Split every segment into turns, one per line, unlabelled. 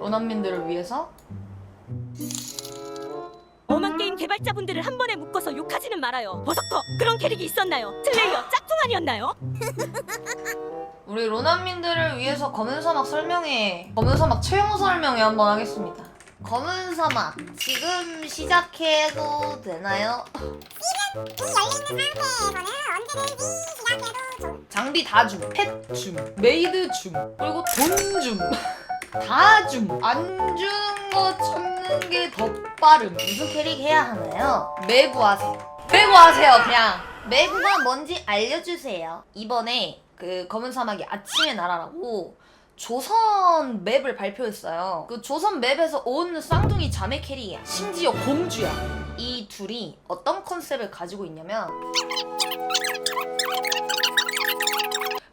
로난민들을 위해서
엄한 게임 개발자분들을 한 번에 묶어서 욕하지는 말아요. 버섯커 그런 캐릭이 있었나요? 슬레이어 짝퉁 아니었나요?
우리 로난민들을 위해서 검은 사막 설명회, 검은 사막 채용 설명회 한번 하겠습니다. 검은 사막 지금 시작해도 되나요?
지금 이 열려있는 상태에서는 언제든지 시작해도 좋
장비 다 줌, 펫 줌, 메이드 줌, 그리고 돈 줌. 다 줌. 안 준 거 찾는 게 더 빠름. 무슨 캐릭 해야 하나요? 매구하세요. 매구하세요, 그냥. 매구가 뭔지 알려주세요. 이번에 그 검은 사막이 아침의 나라라고 조선 맵을 발표했어요. 그 조선 맵에서 온 쌍둥이 자매 캐릭이야. 심지어 공주야. 이 둘이 어떤 컨셉을 가지고 있냐면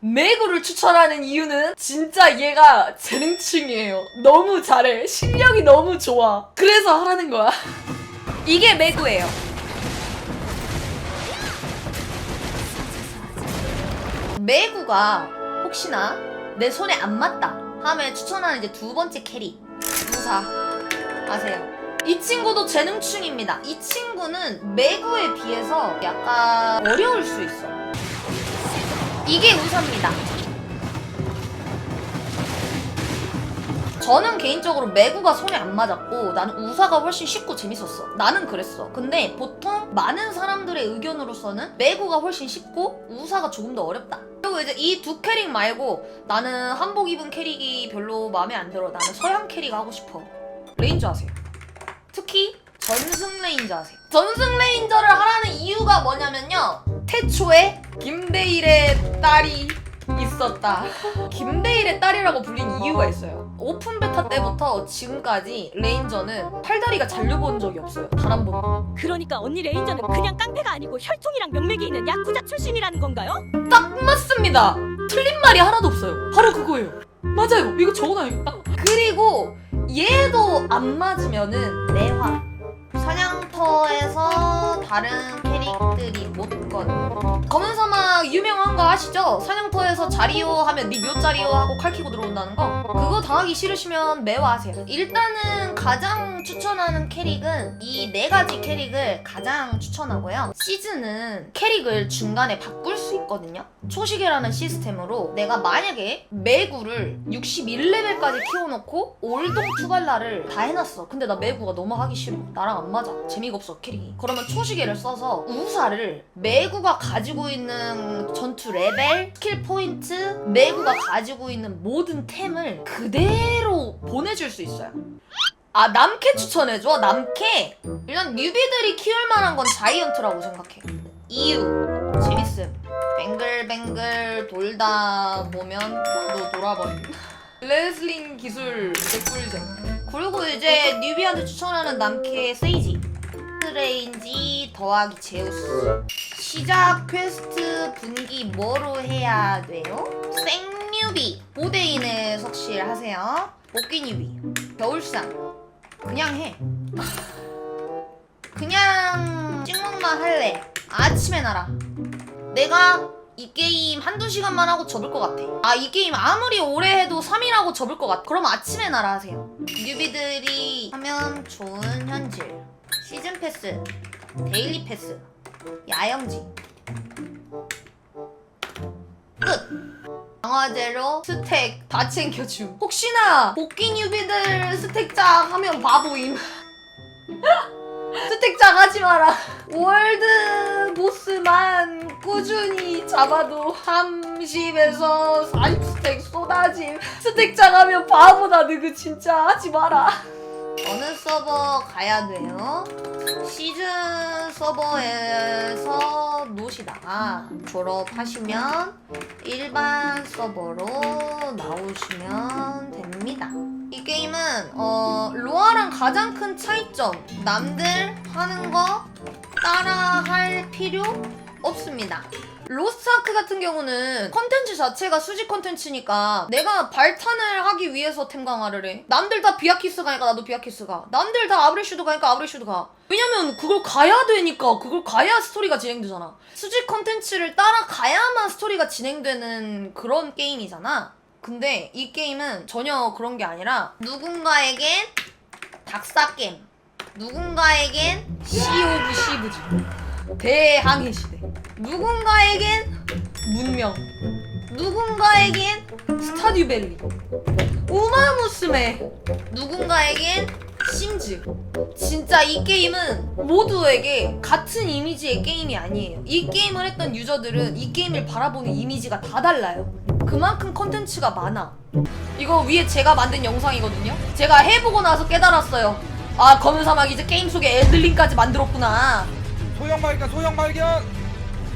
매구를 추천하는 이유는 진짜 얘가 재능충이에요. 너무 잘해. 실력이 너무 좋아. 그래서 하라는 거야. 이게 매구예요. 매구가 혹시나 내 손에 안 맞다 하면 추천하는 이제 두 번째 캐릭 우사 아세요? 이 친구도 재능충입니다. 이 친구는 매구에 비해서 약간 어려울 수 있어. 이게 우사입니다. 저는 개인적으로 매구가 손에 안 맞았고 나는 우사가 훨씬 쉽고 재밌었어. 나는 그랬어. 근데 보통 많은 사람들의 의견으로서는 매구가 훨씬 쉽고 우사가 조금 더 어렵다. 그리고 이제 이 두 캐릭 말고 나는 한복 입은 캐릭이 별로 마음에 안 들어. 나는 서양 캐릭 하고 싶어. 레인저 하세요. 특히 전승 레인저 하세요. 전승 레인저를 하라는 이유가 뭐냐면요. 태초에 김대일의 딸이 있었다. 김대일의 딸이라고 불린 이유가 있어요. 오픈 베타 때부터 지금까지 레인저는 팔다리가 잘려본 적이 없어요. 단 한 번도.
그러니까 언니 레인저는 그냥 깡패가 아니고 혈통이랑 명맥이 있는 야쿠자 출신이라는 건가요?
딱 맞습니다. 틀린 말이 하나도 없어요. 바로 그거예요. 맞아요. 이거 적어놔야겠다. 그리고 얘도 안 맞으면은 매화. 사냥터에서 다른 캐릭들이 못 건. 검은 사막 유명한 거 아시죠? 사냥터에서 자리요 하면 니 몇 자리요 하고 칼키고 들어온다는 거. 그거 당하기 싫으시면 매화하세요. 일단은 가장 추천하는 캐릭은 이 네 가지 캐릭을 가장 추천하고요. 시즌은 캐릭을 중간에 바꿀 수 있거든요. 초시계라는 시스템으로 내가 만약에 매구를 61레벨까지 키워놓고 올동 투갈라를 다 해놨어. 근데 나 매구가 너무 하기 싫어. 나랑 안 맞아. 재미가 없어 캐릭이. 그러면 초시계를 써서 우사를 매구가 가지고 있는 전투 레벨, 스킬 포인트, 매구가 가지고 있는 모든 템을 그대로 보내줄 수 있어요. 아, 남캐 추천해줘? 남캐? 일단 뉴비들이 키울 만한 건 자이언트라고 생각해. 이유 재밌음. 뱅글뱅글 돌다 보면 너 돌아버린 레슬링 기술 개꿀잼. 그리고 이제 뉴비한테 추천하는 남캐 세이지. 레인지 더하기 제우스. 시작 퀘스트 분기 뭐로 해야 돼요? 생뉴비. 보데인에 석실하세요. 복귀 뉴비. 겨울상. 그냥 해. 그냥 찍먹만 할래. 아침에 나라. 내가 이 게임 한두 시간만 하고 접을 것 같아. 아, 이 게임 아무리 오래 해도 3일 하고 접을 것 같아. 그럼 아침에 나라 하세요. 뉴비들이 하면 좋은 현질. 시즌 패스, 데일리 패스, 야영지. 끝! 강화제로 스택 다 챙겨줌. 혹시나 복귀 뉴비들 스택작 하면 바보임. 스택작 하지 마라. 월드 보스만 꾸준히 잡아도 30에서 40스택 쏟아짐. 스택작 하면 바보다. 너그 진짜 하지 마라. 어느 서버 가야 돼요? 시즌 서버에서 노시다가 졸업하시면 일반 서버로 나오시면 됩니다. 이 게임은 로아랑 가장 큰 차이점, 남들 하는 거 따라 할 필요 없습니다. 로스트아크 같은 경우는 컨텐츠 자체가 수직 컨텐츠니까 내가 발탄을 하기 위해서 템 강화를 해. 남들 다 비아키스 가니까 나도 비아키스 가. 남들 다 아브레슈드 가니까 아브레슈드 가. 왜냐면 그걸 가야 되니까. 그걸 가야 스토리가 진행되잖아. 수직 컨텐츠를 따라가야만 스토리가 진행되는 그런 게임이잖아. 근데 이 게임은 전혀 그런 게 아니라 누군가에겐 닭싸겜, 누군가에겐 시 오브 시브즈, 대항해 시대, 누군가에겐 문명, 누군가에겐 스타듀밸리, 우마무스메, 누군가에겐 심즈. 진짜 이 게임은 모두에게 같은 이미지의 게임이 아니에요. 이 게임을 했던 유저들은 이 게임을 바라보는 이미지가 다 달라요. 그만큼 컨텐츠가 많아. 이거 위에 제가 만든 영상이거든요. 제가 해보고 나서 깨달았어요. 아, 검은 사막 이제 게임 속에 엘들링까지 만들었구나.
소형 발견, 소형 발견.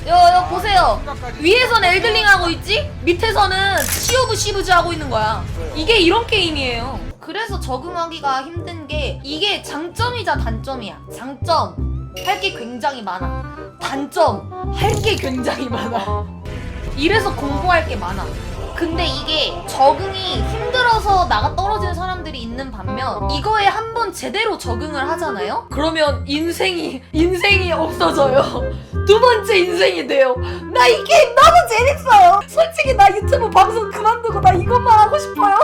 여 보세요. 위에선 엘들링 하고 있지? 밑에서는 시 오브 시브즈 하고 있는 거야. 이게 이런 게임이에요. 그래서 적응하기가 힘든 게 이게 장점이자 단점이야. 장점, 할 게 굉장히 많아. 단점, 할 게 굉장히 많아. 이래서 공부할 게 많아. 근데 이게 적응이 힘들어서 나가 떨어지는 사람들이 있는 반면 이거에 한번 제대로 적응을 하잖아요? 그러면 인생이 없어져요. 두 번째 인생이 돼요. 나 이 게임 너무 재밌어요. 솔직히 나 유튜브 방송 그만두고 나 이것만 하고 싶어요.